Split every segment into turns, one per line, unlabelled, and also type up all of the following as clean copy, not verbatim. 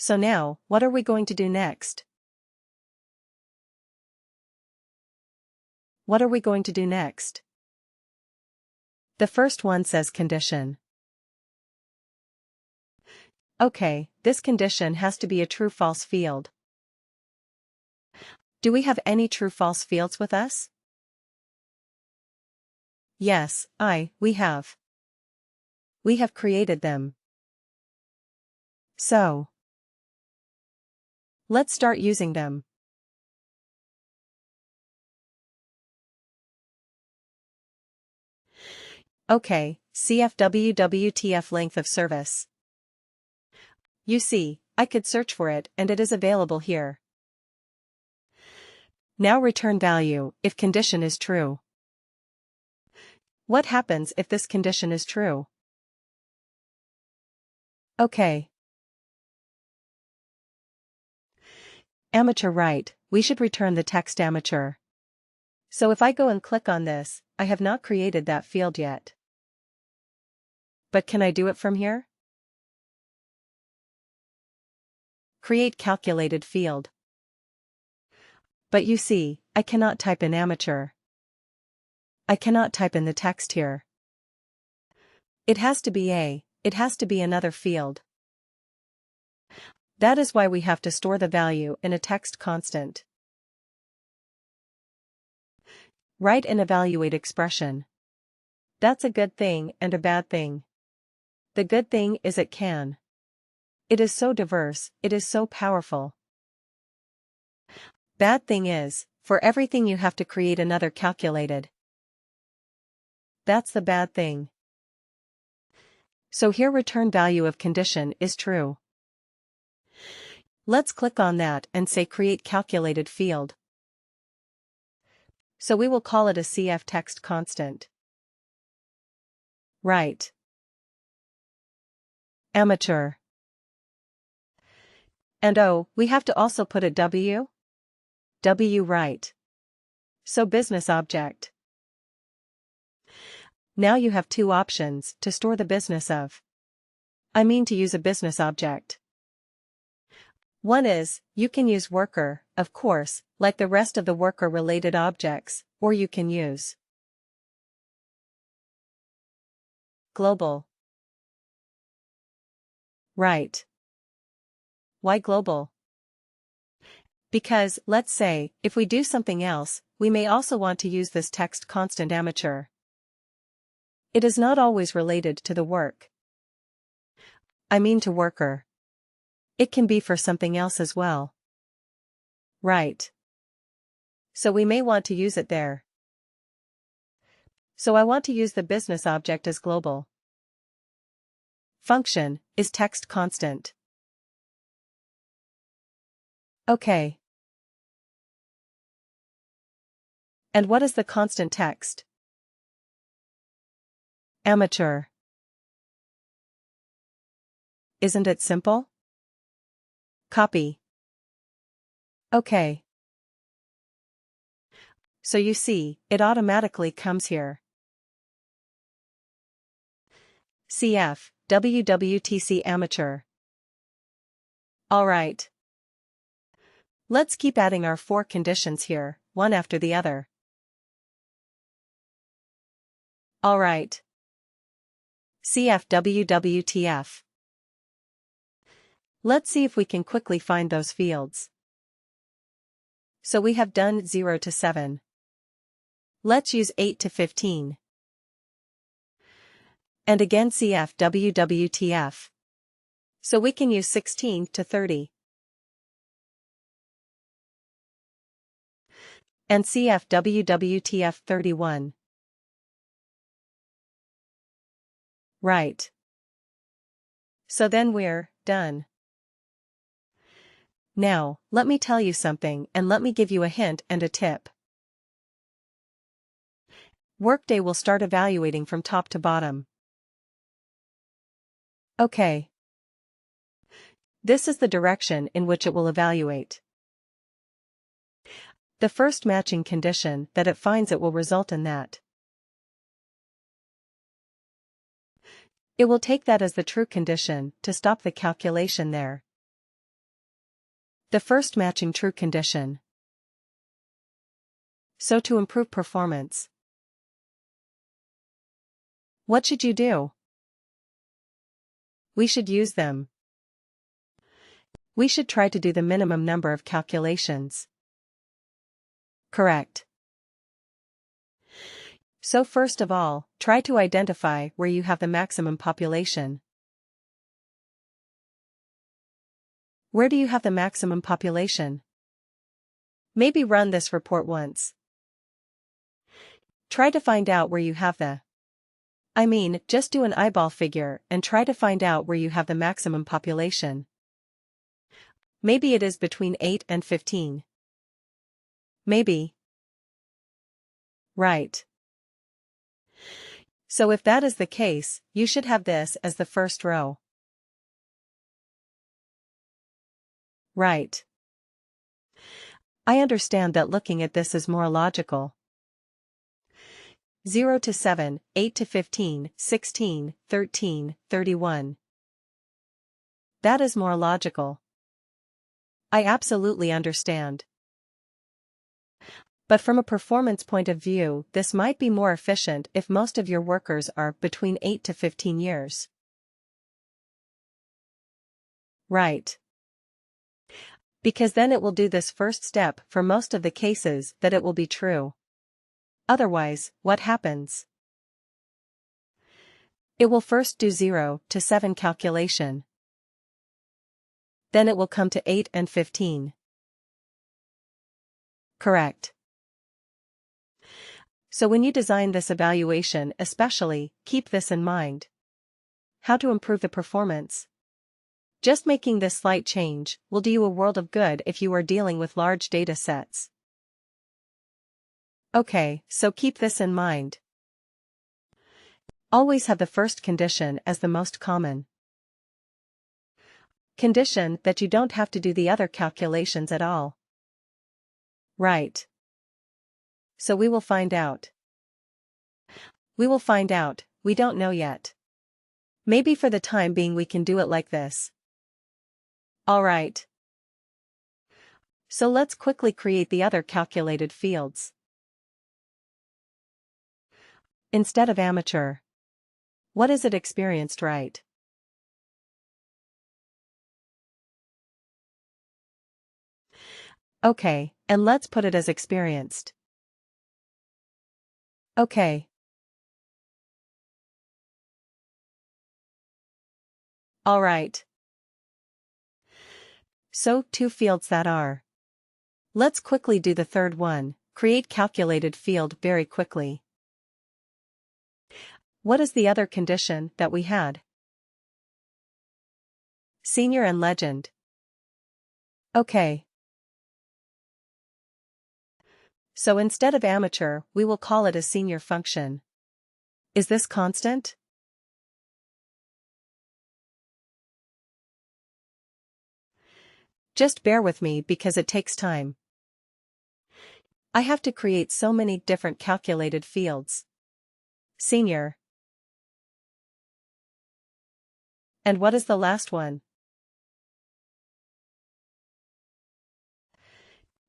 So now, what are we going to do next? What are we going to do next? The first one says condition. Okay, this condition has to be a true-false field. Do we have any true-false fields with us? Yes, we have. We have created them. So, let's start using them. Okay, CFWWTF length of service. You see, I could search for it and it is available here. Now return value if condition is true. What happens if this condition is true? Okay. Amateur right, we should return the text amateur. So if I go and click on this, I have not created that field yet. But can I do it from here? Create calculated field. But you see, I cannot type in amateur. I cannot type in the text here. It has to be another field. That is why we have to store the value in a text constant. Write an evaluate expression. That's a good thing and a bad thing. The good thing is it can. It is so diverse, it is so powerful. Bad thing is, for everything you have to create another calculated. That's the bad thing. So here return value of condition is true. Let's click on that and say create calculated field. So we will call it a CF text constant. Right. Amateur. And we have to also put a W? W right. So business object. Now you have two options to store the business of. To use a business object. One is, you can use worker, of course, like the rest of the worker-related objects, or you can use global. Right. Why global? Because, let's say, if we do something else, we may also want to use this text constant amateur. It is not always related to the work. To worker. It can be for something else as well. Right. So we may want to use it there. So I want to use the business object as global. Function is text constant. Okay. And what is the constant text? Amateur. Isn't it simple? Copy. Okay. So you see, it automatically comes here. CF, WWTC amateur. Alright. Let's keep adding our 4 conditions here, one after the other. Alright. CF WWTF. Let's see if we can quickly find those fields. So we have done 0 to 7. Let's use 8 to 15. And again CF WWTF. So we can use 16 to 30. And CF WWTF 31. Right. So then we're done. Now, let me tell you something and let me give you a hint and a tip. WorkDay will start evaluating from top to bottom. Okay. This is the direction in which it will evaluate. The first matching condition that it finds it will result in that. It will take that as the true condition to stop the calculation there. The first matching true condition. So to improve performance, what should you do? We should use them. We should try to do the minimum number of calculations. Correct. So first of all, try to identify where you have the maximum population. Where do you have the maximum population? Maybe run this report once. Try to find out where you have just do an eyeball figure and try to find out where you have the maximum population. Maybe it is between 8 and 15. Maybe. Right. So if that is the case, you should have this as the first row. Right. I understand that looking at this is more logical. 0 to 7, 8 to 15, 16, 13, 31. That is more logical. I absolutely understand. But from a performance point of view, this might be more efficient if most of your workers are between 8 to 15 years. Right. Because then it will do this first step for most of the cases that it will be true. Otherwise, what happens? It will first do 0 to 7 calculation. Then it will come to 8 and 15. Correct. So when you design this evaluation especially, keep this in mind. How to improve the performance? Just making this slight change will do you a world of good if you are dealing with large data sets. Okay, so keep this in mind. Always have the first condition as the most common condition that you don't have to do the other calculations at all. Right. So we will find out. We will find out, we don't know yet. Maybe for the time being we can do it like this. Alright. So let's quickly create the other calculated fields. Instead of amateur, what is it experienced, right? Okay, and let's put it as experienced. Okay. Alright. So, 2 fields that are. Let's quickly do the third one, create calculated field very quickly. What is the other condition that we had? Senior and legend. Okay. So instead of amateur, we will call it a senior function. Is this constant? Just bear with me because it takes time. I have to create so many different calculated fields. Senior. And what is the last one?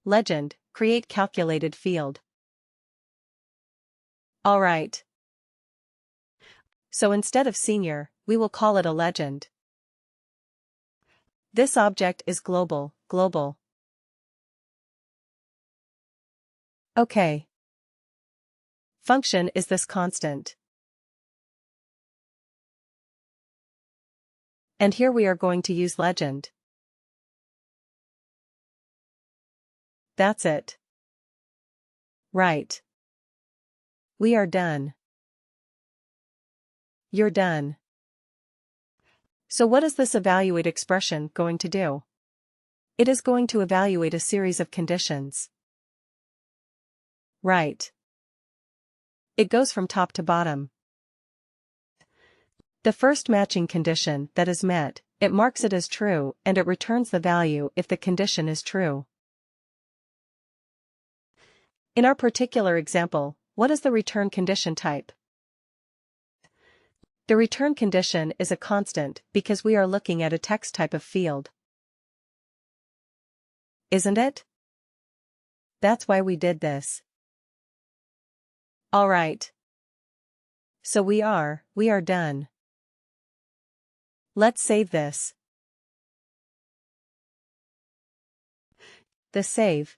Legend, create calculated field. Alright. So instead of senior, we will call it a legend. This object is global. Okay. Function is this constant. And here we are going to use legend. That's it. Right. We are done. You're done. So what is this evaluate expression going to do? It is going to evaluate a series of conditions. Right. It goes from top to bottom. The first matching condition that is met, it marks it as true and it returns the value if the condition is true. In our particular example, what is the return condition type? The return condition is a constant because we are looking at a text type of field. Isn't it? That's why we did this. Alright. So we are done. Let's save this. The save.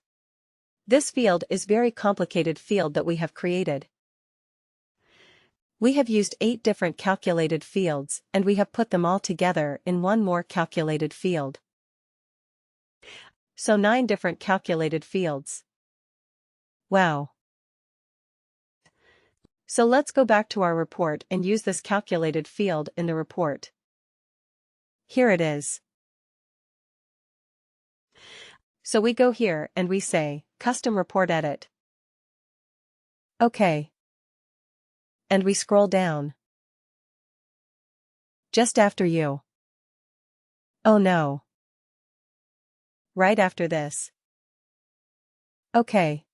This field is very complicated field that we have created. We have used 8 different calculated fields and we have put them all together in one more calculated field. So 9 different calculated fields. Wow. So let's go back to our report and use this calculated field in the report. Here it is. So we go here and we say, Custom Report Edit. OK. And we scroll down. Just after you. Oh no. Right after this. OK.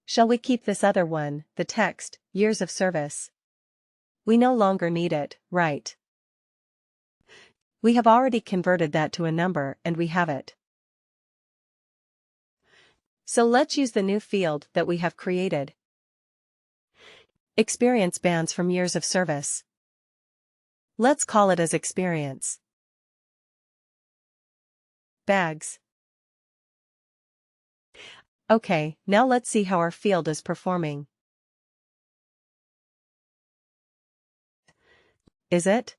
Shall we keep this other one, the text, years of service? We no longer need it, right? We have already converted that to a number and we have it. So let's use the new field that we have created. Experience bands from years of service. Let's call it as experience. Bags. Okay, now let's see how our field is performing. Is it?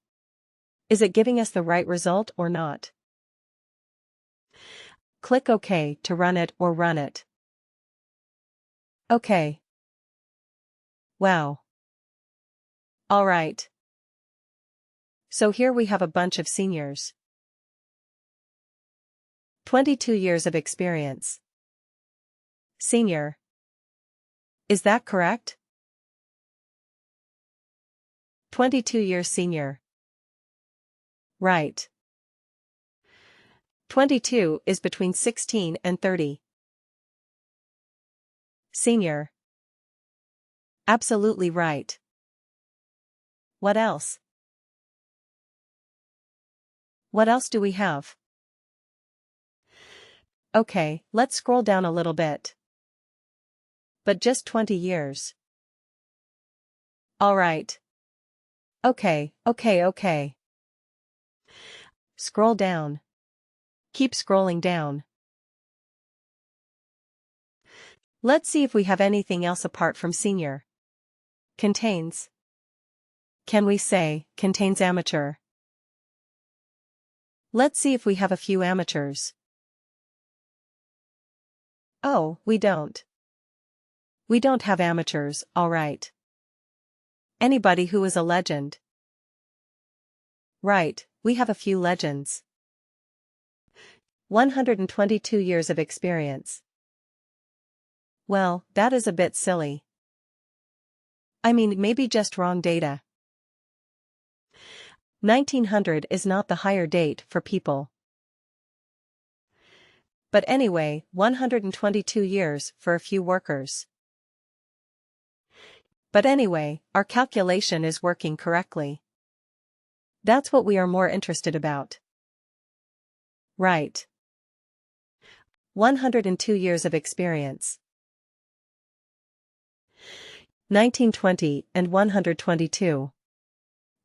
Is it giving us the right result or not? Click OK to run it or run it. OK. Wow. Alright. So here we have a bunch of seniors. 22 years of experience. Senior. Is that correct? 22 years senior. Right. 22 is between 16 and 30. Senior. Absolutely right. What else? What else do we have? Okay, let's scroll down a little bit. But just 20 years. Alright. Okay. Scroll down. Keep scrolling down. Let's see if we have anything else apart from senior. Contains. Can we say, contains amateur? Let's see if we have a few amateurs. Oh, we don't. We don't have amateurs, alright. Anybody who is a legend. Right, we have a few legends. 122 years of experience. Well, that is a bit silly. I mean, maybe just wrong data. 1900 is not the hire date for people. But anyway, 122 years for a few workers. But anyway, our calculation is working correctly. That's what we are more interested about. Right. 102 years of experience. 1920 and 122.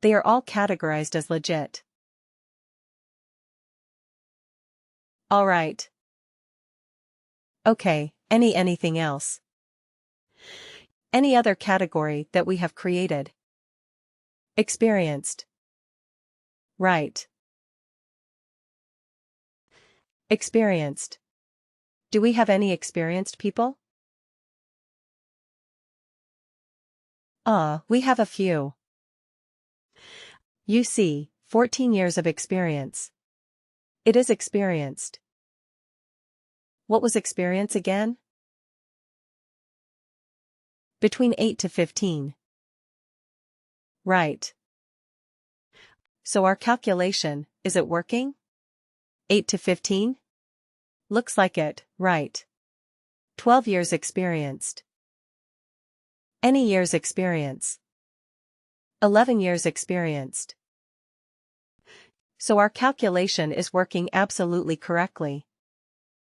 They are all categorized as legit. Alright. Okay, anything else? Any other category that we have created? Experienced. Right. Experienced. Do we have any experienced people? We have a few. You see, 14 years of experience. It is experienced. What was experience again? Between 8 to 15. Right. So our calculation, is it working? 8 to 15? Looks like it, right. 12 years experienced. Any years experience. 11 years experienced. So our calculation is working absolutely correctly.